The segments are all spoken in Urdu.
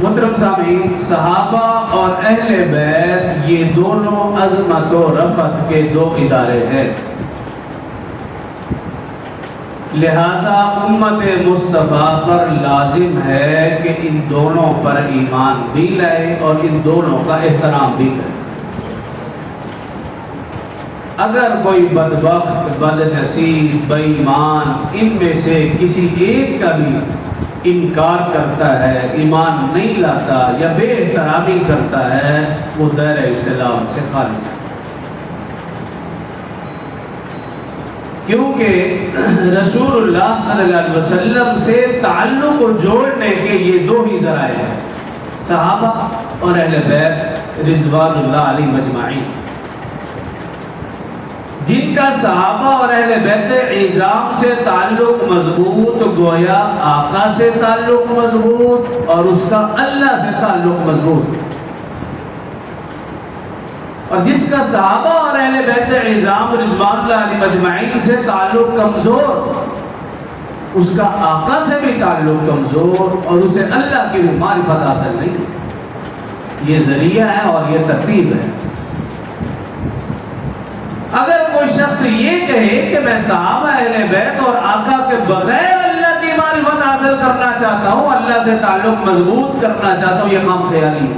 محترم سامعین، صحابہ اور اہل بیت یہ دونوں عظمت و رفعت کے دو ادارے ہیں، لہذا امت مصطفیٰ پر لازم ہے کہ ان دونوں پر ایمان بھی لائے اور ان دونوں کا احترام بھی کرے۔ اگر کوئی بدبخت، بد نصیب، بے ایمان ان میں سے کسی ایک کا بھی انکار کرتا ہے، ایمان نہیں لاتا یا بے احترامی کرتا ہے، وہ دائرہ اسلام سے خارج ہے۔ کیونکہ رسول اللہ صلی اللہ علیہ وسلم سے تعلق کو جوڑنے کے یہ دو ہی ذرائع ہیں، صحابہ اور اہل بیت رضوان اللہ علیہ مجمعین۔ جن کا صحابہ اور اہل بیت اعظام سے تعلق مضبوط، گویا آقا سے تعلق مضبوط اور اس کا اللہ سے تعلق مضبوط، اور جس کا صحابہ اور اہل بیت اعظام رضوان اللہ علیہ مجمعین سے تعلق کمزور، اس کا آقا سے بھی تعلق کمزور اور اسے اللہ کی معرفت حاصل نہیں۔ یہ ذریعہ ہے اور یہ ترتیب ہے۔ اگر کوئی شخص یہ کہے کہ میں صحابہ، اہل بیت اور آقا کے بغیر اللہ کی معرفت حاصل کرنا چاہتا ہوں، اللہ سے تعلق مضبوط کرنا چاہتا ہوں، یہ خام خیالی ہے۔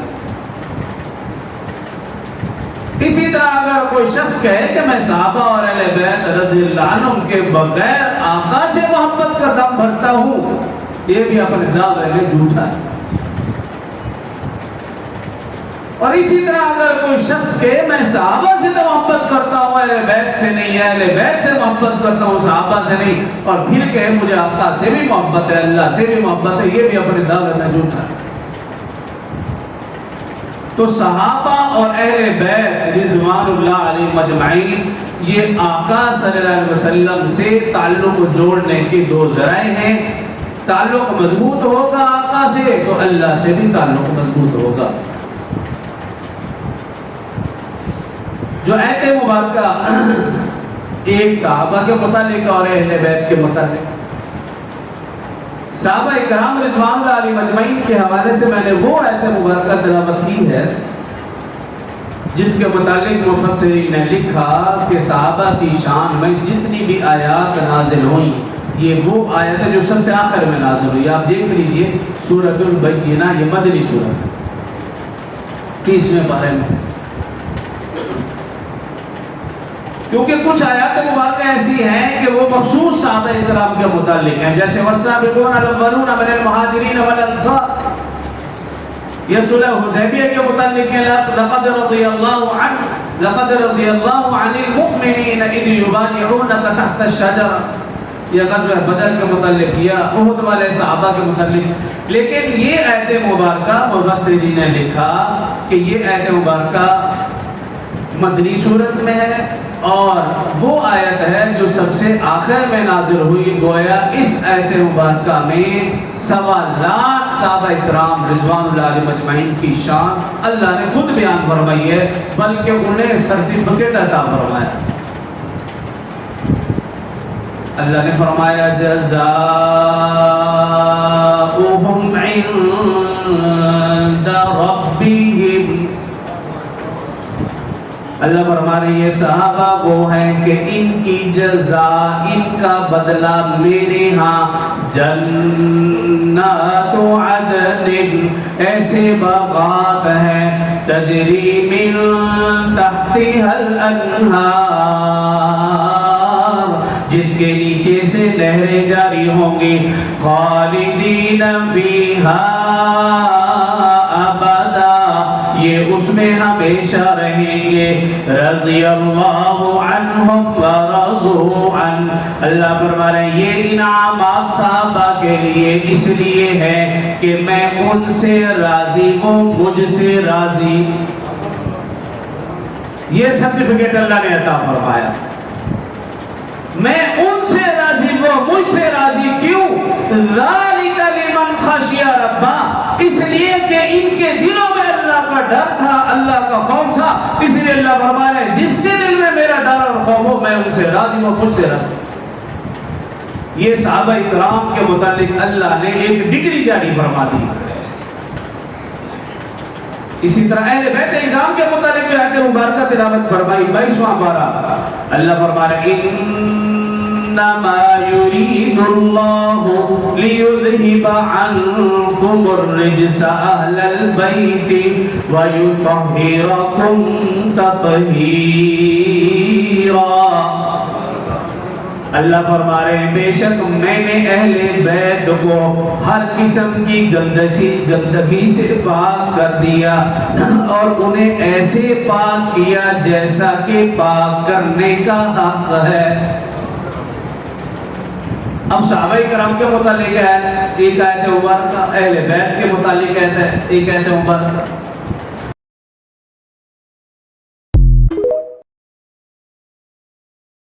اسی طرح اگر کوئی شخص کہے کہ میں صحابہ اور اہل بیت رضی اللہ عنہم کے بغیر آقا سے محبت کا دم بھرتا ہوں، یہ بھی اپنے دعوے میں جھوٹا ہے۔ اور اسی طرح اگر کوئی شخص کہے میں صحابہ سے تو محبت کرتا ہوں، اہل بیت سے نہیں، اہل بیت سے محبت کرتا ہوں، صحابہ سے نہیں، اور پھر کہے مجھے آقا سے بھی محبت ہے، اللہ سے بھی محبت ہے، یہ بھی اپنے دعوے میں جھوٹا ہے۔ تو صحابہ اور اہل بیت رضوان اللہ علیہ مجمعین یہ آقا صلی اللہ علیہ وسلم سے تعلق کو جوڑنے کے دو ذرائع ہیں۔ تعلق مضبوط ہوگا آقا سے تو اللہ سے بھی تعلق مضبوط ہوگا۔ جو آیت مبارکہ ایک صحابہ کے متعلق اور اہل بیت کے متعلق، صحابہ اکرام رضوان اللہ علیہ مجمعین کے حوالے سے میں نے وہ آیت مبارکہ تلاوت کی ہے جس کے متعلق مفسرین نے لکھا کہ صحابہ کی شان میں جتنی بھی آیات نازل ہوئیں، یہ وہ آیت ہے جو سب سے آخر میں نازل ہوئی۔ آپ دیکھ لیجئے سورۃ البینہ، یہ مدنی سورت ہے، 30ویں پارے میں۔ کیونکہ کچھ آیات مبارکہ ایسی ہیں کہ وہ مخصوص صحابہ اکرام کے متعلق ہیں، جیسے والسابقون الاولون من المہاجرین والانصار، یہ صلح حدیبیہ کے متعلق ہے، لقد رضی اللہ عن المؤمنین اذ یبایعونک تحت الشجرہ، یہ غزوہ بدر کے متعلق یا احد والے صحابہ کے متعلق۔ لیکن یہ آیت مبارکہ مفسرین نے لکھا کہ یہ آیت مبارکہ مدنی صورت میں ہے اور وہ آیت ہے جو سب سے آخر میں نازل ہوئی۔ گویا اس آیت مبارکہ میں 1.25 لاکھ صحابہ اکرام رضوان اللہ علیہ مجمعین کی شان اللہ نے خود بیان فرمائی ہے، بلکہ انہیں سرٹیفکیٹ عطا فرمایا۔ اللہ نے فرمایا جزاؤہم عند ربہم، اللہ فرما رہے یہ صحابہ وہ ہیں کہ ان کی جزا، ان کا بدلہ میرے ہاں جنات عدن، ایسے باغات ہیں تجری من تحتها الانہار، جس کے نیچے سے نہریں جاری ہوں گی، خالدین فیہا ابدا، یہ اس میں ہمیشہ رہیں گے، رضی اللہ عنہم ورضوا عنہ، اللہ فرما رہے ہیں یہ انعامات صحابہ کے لیے اس لیے ہے کہ میں ان سے راضی ہوں، مجھ سے راضی۔ یہ سرٹیفکیٹ اللہ نے عطا فرمایا، میں ان سے راضی ہوں، مجھ سے راضی، کیوں؟ ذالک لمن خشی ربہ، اس لیے کہ ان کے دلوں میں اللہ کا ڈر تھا، اللہ کا خوف تھا، اس لیے اللہ فرما رہے ہیں جس کے دل میں میرا ڈر اور خوف ہو میں ان سے راضی ہوں، مجھ سے راضی۔ یہ صحابہ اکرام کے متعلق اللہ نے ایک ڈگری جاری فرما دی۔ اسی طرح اہل بیت اعظام کے متعلق بھی آیت مبارکہ تلاوت فرمائی 22واں پارہ اللہ فرما رہے انما يريد الله ليذهب عنكم الرجس اهل البيت ويطهركم تطهيرا اللہ فرما رہے ہیں بے شک میں نے اہل بیت کو ہر قسم کی گندگی سے پاک کر دیا اور انہیں ایسے پاک کیا جیسا کہ پاک کرنے کا حق ہے۔ اب صحابہ کرام کے متعلق ہے ایک آیت مبارکہ، اہل بیت کے متعلق ہے ایک آیت مبارکہ۔